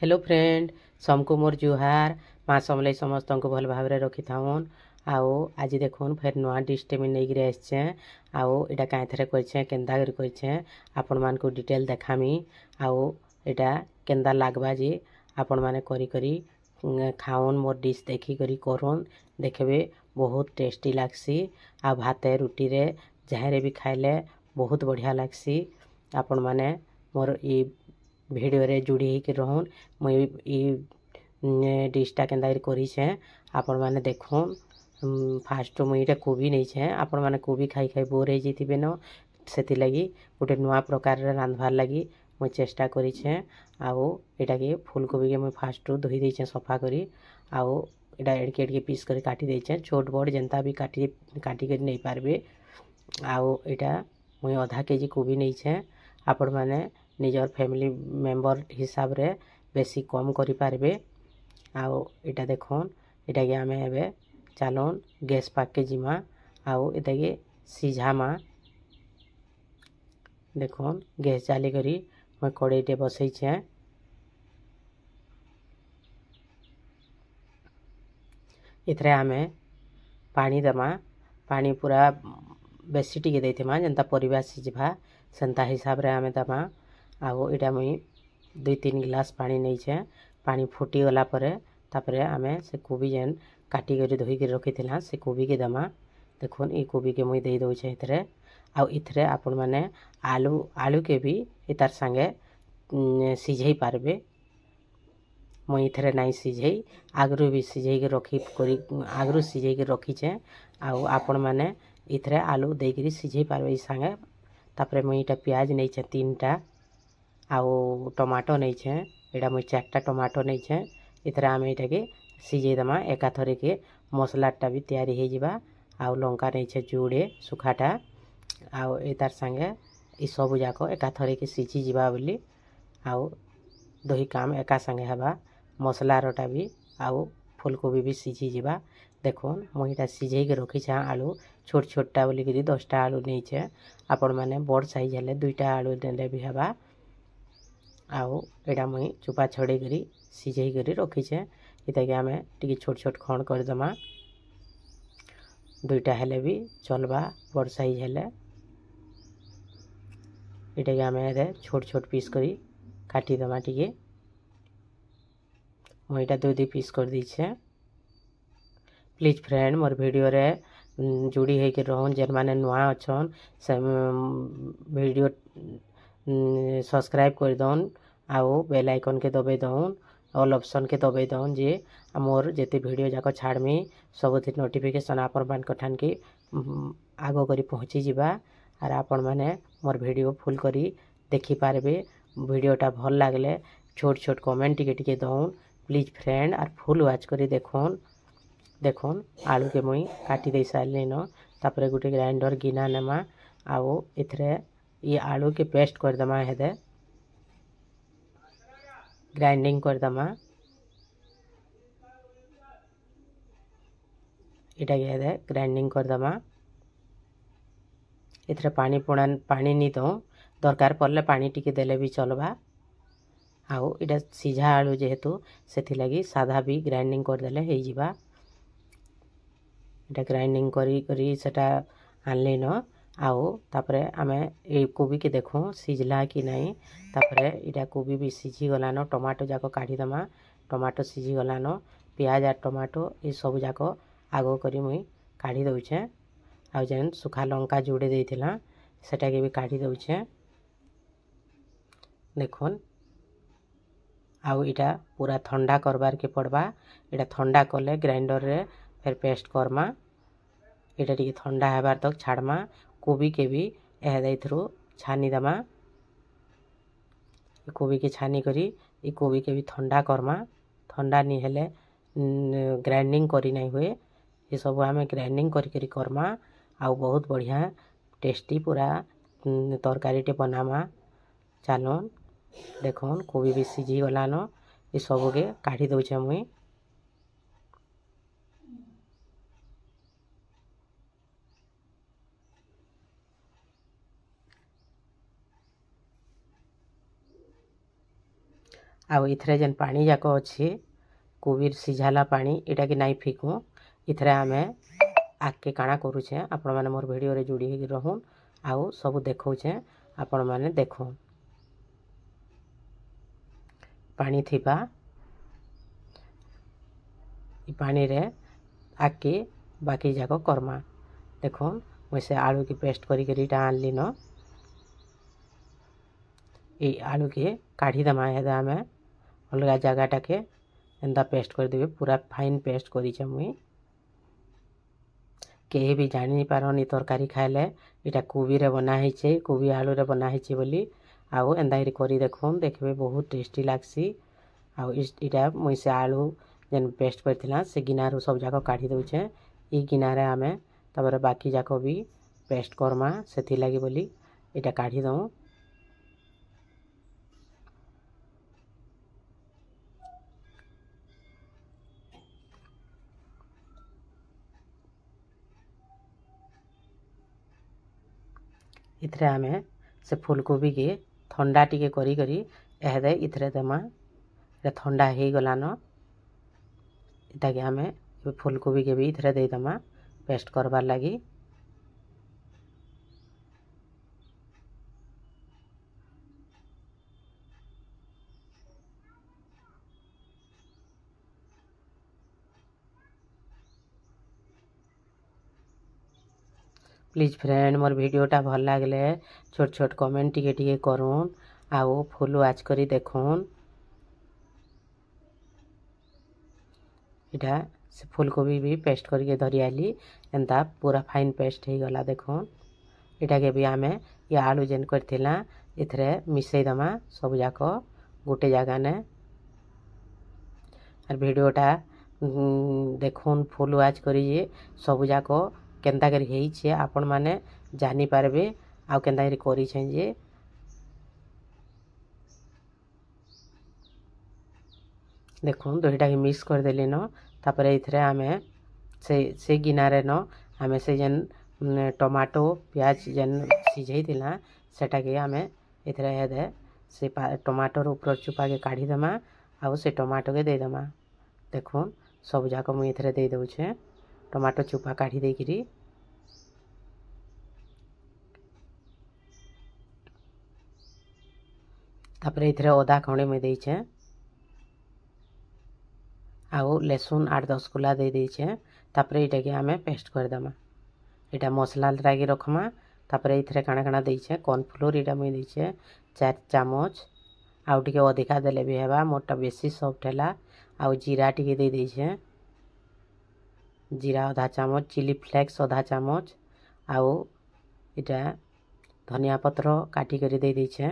Hello friend समको मोर जुहार माँ समलाई समस्त को भल भाव रखी थाउन आओ आज देखुन फिर नुआ डिशटे मुझे नहीं आसचे आओ यहाँ कहीं करे केन्दा करे आपण मान को डिटेल देखामी आओ यहाँ केन्दा लागबा जे आपण माने करी करी खाऊन मोर डिश देखी करी करुन देखबे बहुत टेस्टी लागसी आ भाते रुटी रे जहाँ भी खाइले बहुत बढ़िया लागसी आपण माने मोर ई भिडियो रे जुड़ी होकर रहन मुई डिशटा केन्दा करीछे आपण माने देखुन फास्ट मुई इटा कोबी नहीं छे आपण माने कोबी खाई खाई बोर हो जाइथिबे न सेति लगी गोटे नुआ प्रकार रे रांधबार लगी मुई चेष्टा करीछे आओ एटा के फूलकोबी के मुई फास्ट धोई देछे सफा करी आओ एटा एडके एडके पीस कर काटी देछे छोट बड़ जेंता भी काटी कर नहीं पारबे आओ एटा मुई आधा केजी कोबी नहीं छे आपण माने निजर फैमिली मेंबर हिसाब रे बेसी कम करि पारबे आओ एटा देखुन एटा के आमे एबे चलोन गैस पाक के जिमा आओ एटा के सिझामा देखुन गैस चाली करी मैं कड़ाईटे बसई छे इथरे आमे पानी दमा पानी पूरा बेसी टिके देथिमा जेंता परिबा सिझबा सेंता हिसाब रे आमे दमा आओ इटा मुई 2-3 गिलास पानी नहीं छे पानी फुटी गला परे तापरे आमे से कोबी जेन काटी कर धोई कर रखी थिला से कोबी के दमा देखुन ई कोबी के मुई दे दउ छे इथरे आ इथरे आपण माने आलू के भी इतार संगे सिझई पारबे मुई इथरे नहीं सिझई आगरु भी सिझई के रखी करी आगरु सिझई के रखी छे आ आपण माने इथरे आलू दे करी सिझई पारबे ई संगे तापरे मुई इटा प्याज नहीं छे 3टा आओ टमाटो नहीं छे एटा मुई 4टा टमाटो नहीं छे इथरे आमे एटा के सिझे दमा एकाथरे के मसलाटा भी तैयारी हो जिबा आउ लंका नहीं छे जुड़े सुखाटा आउ एतार संगे ई सब जाको एकाथरे के सिझी जिबा बोली आउ दही काम एका संगे हबा मसलारटा भी आउ फूलकोबी भी सिझी जिबा देखुन मुई एटा सिझे के रखी छे आलू छोट छोटा बोली कि 10टा आलू नहीं छे आपण माने बड़ साइज हेले 2टा आलू देले भी हबा आओ एटा मुई चुपा छड़े करी सिझई करी रखी छे इता के आमे टिके छोट छोट खंड कर दमा 2टा हेले भी चलबा बड़ साइज हेले इटा के आमे रे छोट छोट पीस करी काटी दमा टिके मुई एटा 2 पीस कर दी छे प्लीज फ्रेंड मोर वीडियो रे जुड़ी है कि रहन जेन माने नुआ अछन से वीडियो सब्सक्राइब कर दौन आओ बेल आइकन के दबे दौन ऑल ऑप्शन के दबे दौन जे मोर जेते वीडियो जाक छाड़मी सबुथि नोटिफिकेशन आपण मान कठान के आगो करी पहुँची जिबा आर आपण माने मोर वीडियो फुल करी देखि पारबे वीडियोटा भल लागले छोट छोट कमेंट टिके दौन प्लीज फ्रेंड आर फुल वाच करी देखुन आलू के मुई काटी दे सारली न तापरे गुटे ग्राइंडर गिना नेमा आओ इथरे ये आलू के पेस्ट कर दमा हेदे ग्राइंडिंग कर दमा इटा के हेदे ग्राइंडिंग कर दमा इथरे पानी नहीं दो दरकार पड़ले पानी टिके देले भी चलबा आओ इटा सीझा आलू जेहेतु सेथि लगी सादा भी ग्राइंडिंग कर देले हे जिबा इटा ग्राइंडिंग करी करी सेटा आनली न आओ तापरे आमे ए कोबी के देखो सिझला कि नहीं तापरे इटा कोबी भी सिझी गलान टमाटो जाको काढ़ी दमा टमाटो सिझी गलान प्याज और टमाटो ये सब जाको आगो करी मुई काढ़ी दउछे आ जेन सुखा लंका जोड़े देथिला सेटा के भी काढ़ी दउछे देखुन आउ इटा पूरा ठंडा करबार के पड़बा इटा ठंडा कले ग्राइंडर रे फिर पेस्ट करमा इटा टिके ठंडा हेबार तक छाड़मा कोबी के भी एहदे थ्रू छानी दमा कोबी के छानी करी ई कोबी के भी ठंडा करमा ठंडा नहीं हेले ग्राइंडिंग करी नहीं हुए ये सब आमे ग्राइंडिंग करी करमा आउ बहुत बढ़िया टेस्टी पूरा तरकारीटे बनामा चलन देखुन कोबी भी सिझी गलान ये सब के काढ़ी दउछे मुई आउ इथरे जेन पानी जाक अच्छे कोबीर सिझाला पानी इटा कि नाई फिकूँ इथरे आमे आगे काଣା करूछे आपण माने मोर वीडियो रे जुड़ी होगी रहून आउ सब देखौछे आपण माने देखो पानी थिबा इ पानी रे आगे बाकी जाक करमा देखो मुझे से आलू की पेस्ट करी करी आनली न ये आलू के काढ़ी दमा हेदा आमे अलगा जगह के एंदा पेस्ट कर देबे पूरा फाइन पेस्ट करी मुई केही भी जानी पारनी तरकारी खाइले इटा कोबी रे बना हिचे कोबी आलू रे बना हिचे बोली आउ एंदा हिरी करी देखुन देखबे बहुत टेस्टी लागसी आउ इटा मुई से आलू जेन पेस्ट करथिला से गिनारू सब जाक काढ़ी दउछे ई गिनारे आमे तबरे बाकी जाक भी पेस्ट करमा सेथि लागि बोली इटा काढ़ी दऊ इथरे आमे से फूलकोबी के ठंडा टिके करी करी एहदे इथरे देमा रे ठंडा हे गलान इटा के आमे फूलकोबी के भी इथरे दे देमा पेस्ट करबार लगी प्लीज फ्रेंड मोर वीडियोटा भल लागले छोट छोट कमेंट टिके करूँ आउ फुल वाच करी देखून इटा से फूलकोबी भी पेस्ट करके धरी आली एंता पूरा फाइन पेस्ट हो गला देखून इटा के भी आमे ये आलू जेन करथिला इथरे मिसई दमा सब जाक गोटे जगह ने और वीडियोटा देखून फुल वाच करी सब जाक केन्ता करी हेइछे आपण माने जानी पारबे आउ केन्ता करी करिछे जे देखून दुईटा के मिक्स कर देली न तापरे इथरे आमे से गिनारे न आमे से जेन टमाटो प्याज जेन सिझई थिला सेटा के आमे इथरे हेदे से टमाटर ऊपर चुपा के काढ़ी देमा आउ से टमाटो के दे देमा देखून सब जाक मुई इथरे दे दउछे टमाटो चुपा काढ़ी देकिरी तापरे इथरे अदा खंडे मुई देइछे आउ लहसुन 8-10 कुला दे देइछे तापरे इटा के आमे पेस्ट कर देमा इटा मसला लागी रखमा तापरे इथरे काଣା काଣା देइछे कॉर्नफ्लोर इटा मुई देइछे 4 चामच आउ टिके अधिका देले भी हेबा मोटा बेसी सॉफ्ट हैला आउ जीरा टिके दे देइछे जीरा आधा चामच चिली फ्लेक्स आधा चामच आउ इटा धनिया पत्र काटी करी दे देइछे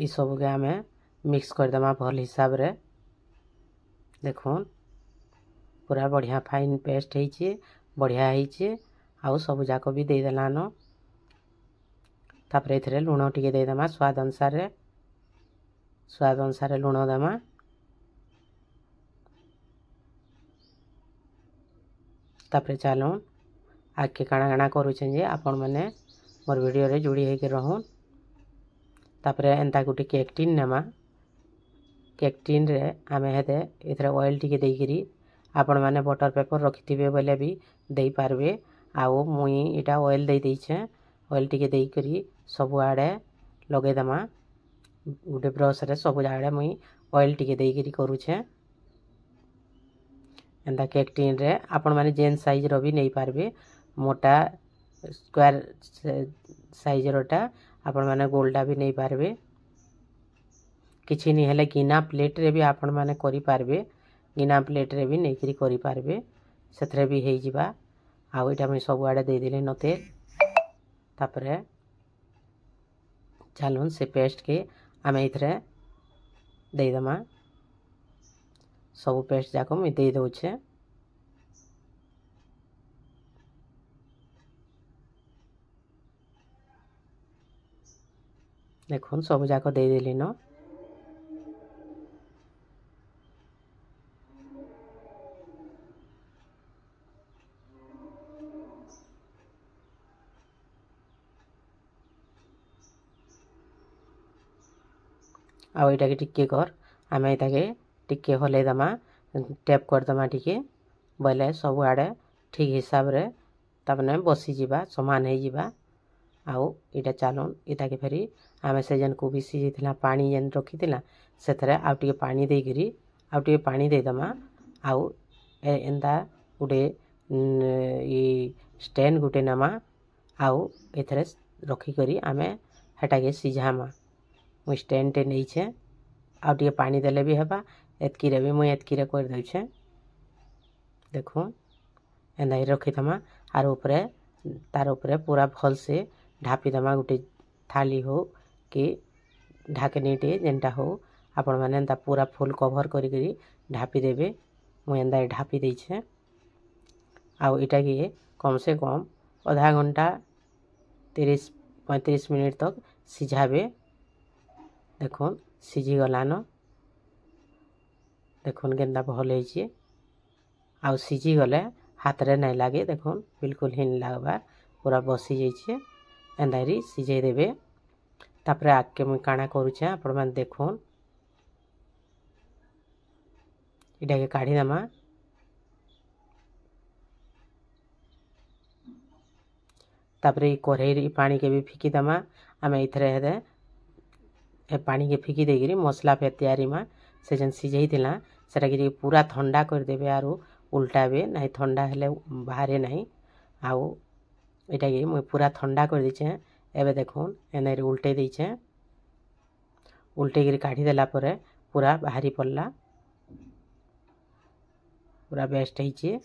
ई सब के आमे मिक्स कर देमा भल हिसाब रे देखून पूरा बढ़िया फाइन पेस्ट हेइछे बढ़िया हेइछे आउ सब जाक भी दे देलान तापरे इथरे लुण टिके दे देमा स्वाद अनुसार लुण देमा तापरे चलून आगे काଣା काଣା करूछे जे आपण माने मोर वीडियो रे जुड़ी होके रहून तापरे एंता गुटी केक टिन नेमा केक टिन रे आमे हेदे इथरे ऑयल टिके देइकरी आपण माने बटर पेपर रखिथिबे बोले भी देई पारबे आउ मुई इटा ऑयल दे देइछे ऑयल टिके देइकरी सब आड़े लगे देमा गुटे ब्रश रे सब आड़े मुई ऑयल टिके देइकरी करूछे एंता केक टिन रे आपण माने जेन साइज रो भी नहीं पारबे मोटा स्क्वायर साइज रोटा आपण माने गोलटा भी नहीं पारबे किछि नहीं हेले गिना प्लेट रे भी आपण माने करि पारबे गिना प्लेट रे भी नहीं करि पारबे सेथरे भी हेइ जिबा आउ इटा मैं सब आड़े दे देले नते तापरे चलून से पेस्ट के आमे इथरे दे दमा सब पेस्ट जाको मैं दे दउछे देखुन सब जाक दे देली न आउ इटा के टिके कर आमे इटाके टिके हलै दमा टैप कर दमा टिके बोले सब आड़े ठीक हिसाब रे तबने बसी जीवा समान हे जीवा आउ इटा चालून इटाके फेरी आमे से जन कोबी सिझिथिला पानी जन रखिथिला सेथरे आउ टिके पानी देगिरी आउ टिके पानी दे दमा आउ एंदा गुटे ई स्टैंड गुटे नमा आउ एथरे रखी करी आमे हेटाके सिझामा मुई स्टैंड टे नहीं छे आउ टिके पानी देले भी हेबा एतकी रे भी मुई एतकी रे कर दउ छे देखो एंदा ही रखी थमा आर ऊपरे तार ऊपरे पूरा भल से ढापी दमा गुटे थाली हो कि ढाकनी टे जेनटा हो आपण माने एंदा पूरा फुल कवर करी करी ढापी देबे मुई एंदा ढापी दई छे आउ इटा के कम से कम आधा घंटा 30-35 मिनट तक सिझाबे देखो सिझी गलान देखो केन्दा भल होइछे आउ सिझी गले हाथ रे नहीं लागे देखो बिल्कुल ही नहीं लागबा पूरा बसी जाइछे एंदारी सिझे देबे तापरे आके मुई काना करूछे आपण माने देखो इटा के काढी दमा तापरे कढ़ई पानी के भी फिकी दमा आमे इथरे हेदे ए पानी के फिकी देगिरी मसला फेर तैयारी मा से जन सिझई थिला सेटा के पूरा ठंडा कर देबे आरो उल्टाबे नहीं ठंडा हेले बाहरे नहीं आउ इटा के मुई पूरा ठंडा कर दीछे एबे देखुन एने उल्टे दीछे उल्टे गिरी काढ़ी देला परे पूरा बाहरी पड़ला पूरा बेस्ट होइछे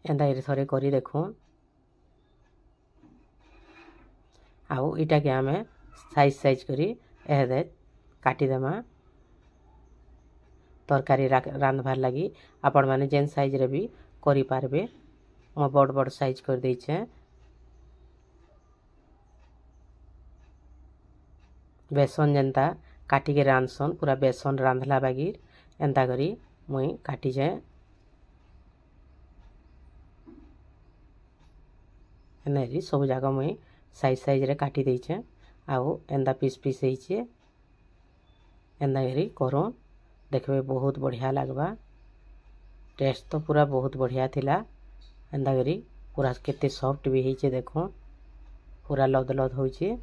एंदा थोड़े करी देखुन आउ इटा के आमे साइज साइज करी एहदे काटी देमा तरकारी रांधबार लगी आपण माने जेन साइज रे भी करी पारबे मो बड़ बड़ साइज कर दै छे बेसन जेनता काटी के रांधसन पूरा बेसन रांधला बागी एंता करी मुई काटी जाए एनेरी सब जाक मुई साइज साइज रे काटी दै छे आउ एंदा पीस पीस होइछे एंदा करी करो देखबे बहुत बढ़िया लागबा टेस्ट तो पूरा बहुत बढ़िया थिला एंदा करी पूरा केते सॉफ्ट भी होइछे देखो पूरा लद लद होइछे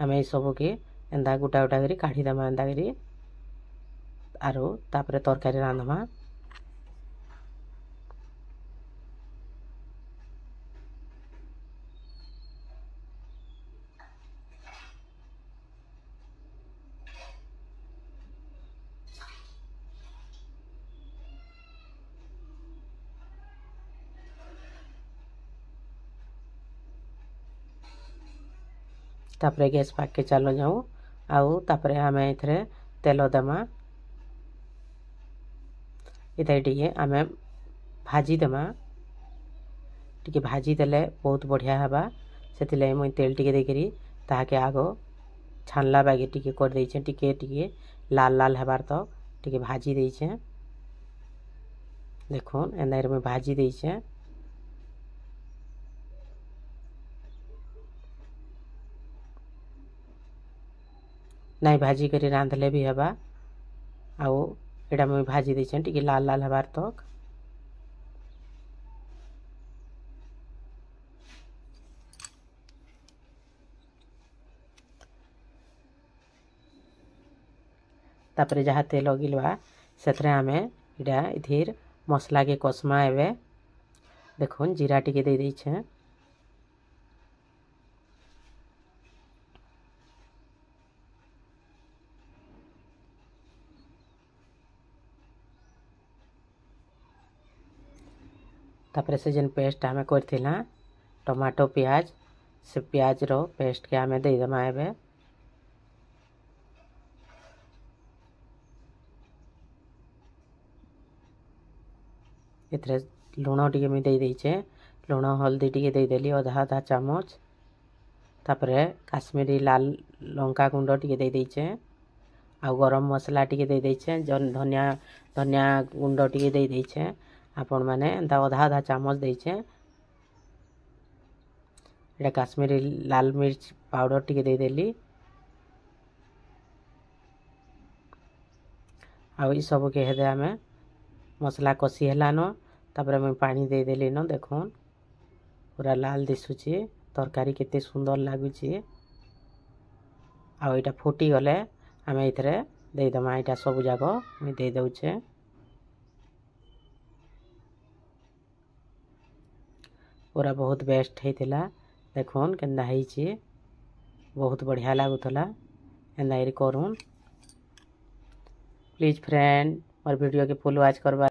आमे सब के एंदा गुटा गुटा करी काढ़ी दमा एंदा करी आरो तापरे तरकारी रांधमा तापरे गैस पाक के चलो जाऊँ आउ तापरे आमे इथरे तेल दमा इथे टिके आमे भाजी दमा टिके भाजी देले बहुत बढ़िया हबा सेतिले मुई तेल टिके देकरी ताके आगो छानला बागे टिके कर दै छे टिके टिके लाल लाल हबार तो टिके भाजी दै छे देखो एनार में भाजी दै छे नहीं भाजी करी रांधले भी हबा आउ एटा मुई भाजी दै छे टिके लाल लाल हबार तक तापरे जहाँ तेल गिलवा सेथरे आमे इडा इथिर मसला के कसमा एबे देखुन जीरा टिके दे दै छे तापरे से जेन पेस्ट आमे करथिला टमाटो प्याज से प्याज रो पेस्ट के आमे दे दमा एबे इतरे लुण टिके मी दे दै छे लुण हल्दी टिके दे देली आधा आधा चामच तापरे काश्मीरी लाल लंका गुंड टिके दे दै छे आ गरम मसला टिके दे दै छे धनिया धनिया गुंड टिके दे दै छे आपण माने एंता आधा आधा चामच दे छे एटा काश्मीरी लाल मिर्च पाउडर टिके देदेली आउ ई सब के हेदे आमे मसला कषि हेलान तापर मुई पानी देदेली न देखुन पूरा लाल दिशुची तरकारी केते सुंदर लागुची आउ एटा फुटी गले आमे इथरे देदमा एटा सब जाक मुई दे दउचे पूरा बहुत बेस्ट हेतिला देखुन केंदा हेची बहुत बढ़िया लागुतला एंदा करूँ प्लीज फ्रेंड मोर वीडियो के फुल वॉच करवा।